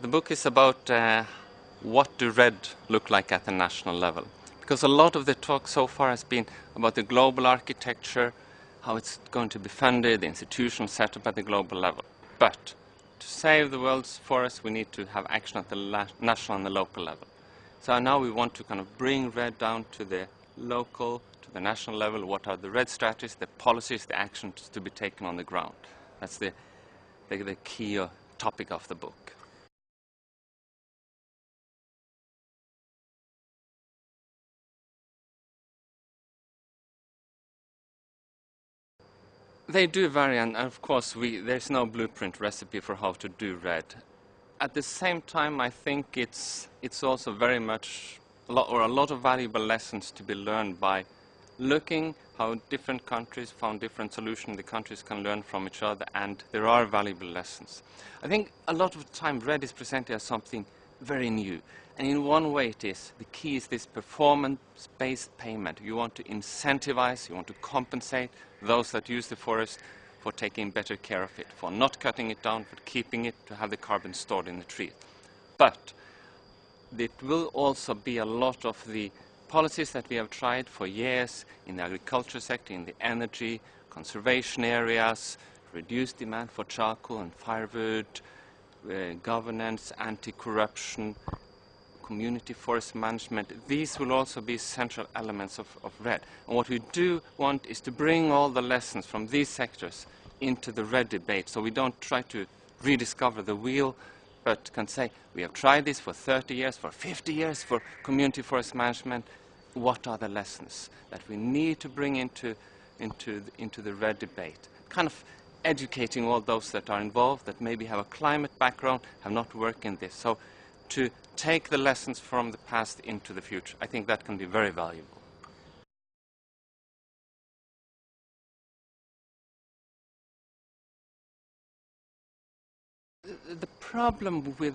The book is about what do red look like at the national level. Because a lot of the talk so far has been about the global architecture, how it's going to be funded, the institutional setup at the global level. But to save the world's forests, we need to have action at the national and the local level. So now we want to kind of bring red down to the local, to the national level. What are the red strategies, the policies, the actions to be taken on the ground? That's the key topic of the book. They do vary, and of course there's no blueprint recipe for how to do red. At the same time, I think it's also very much a lot of valuable lessons to be learned by looking how different countries found different solutions. The countries can learn from each other, and there are valuable lessons. I think a lot of the time red is presented as something very new. And in one way it is. The key is this performance-based payment. You want to incentivize, you want to compensate those that use the forest for taking better care of it, for not cutting it down, for keeping it, to have the carbon stored in the trees. But it will also be a lot of the policies that we have tried for years in the agriculture sector, in the energy, conservation areas, reduced demand for charcoal and firewood, governance, anti-corruption, community forest management. These will also be central elements of RED. And what we do want is to bring all the lessons from these sectors into the RED debate, so we don't try to rediscover the wheel, but can say, we have tried this for 30 years, for 50 years, for community forest management. What are the lessons that we need to bring into the RED debate? Kind of educating all those that are involved, that maybe have a climate background, have not worked in this. So to take the lessons from the past into the future, I think that can be very valuable. The problem with,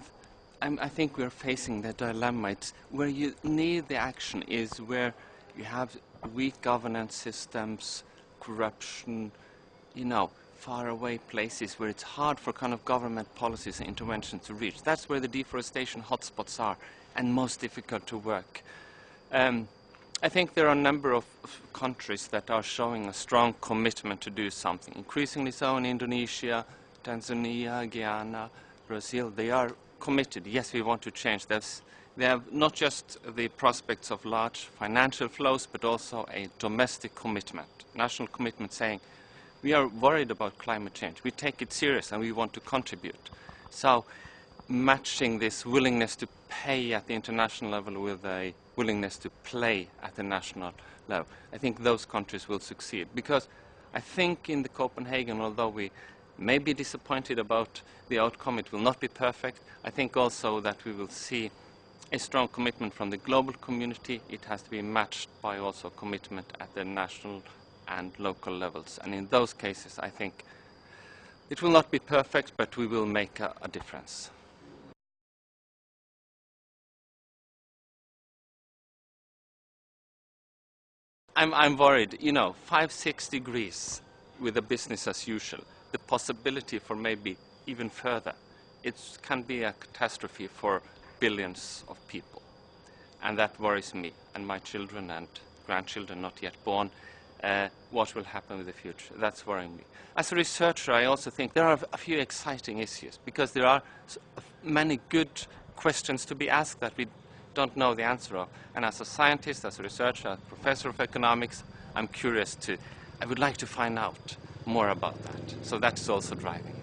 I think we're facing the dilemma, it's where you need the action is where you have weak governance systems, corruption, far away places where it's hard for kind of government policies and interventions to reach. That's where the deforestation hotspots are and most difficult to work. I think there are a number of countries that are showing a strong commitment to do something. Increasingly so in Indonesia, Tanzania, Guyana, Brazil. They are committed. Yes, we want to change. They have not just the prospects of large financial flows, but also a domestic commitment, national commitment saying, we are worried about climate change. We take it serious and we want to contribute. So matching this willingness to pay at the international level with a willingness to play at the national level, I think those countries will succeed. Because I think in the Copenhagen, although we may be disappointed about the outcome, it will not be perfect. I think also that we will see a strong commitment from the global community. It has to be matched by also commitment at the national and local levels. And in those cases, I think it will not be perfect, but we will make a difference. I'm worried, 5-6 degrees with a business as usual, the possibility for maybe even further, it can be a catastrophe for billions of people. And that worries me and my children and grandchildren not yet born. What will happen in the future? That's worrying me. As a researcher, I also think there are a few exciting issues because there are many good questions to be asked that we don't know the answer of. And as a scientist, as a researcher, as a professor of economics, I would like to find out more about that. So that's also driving.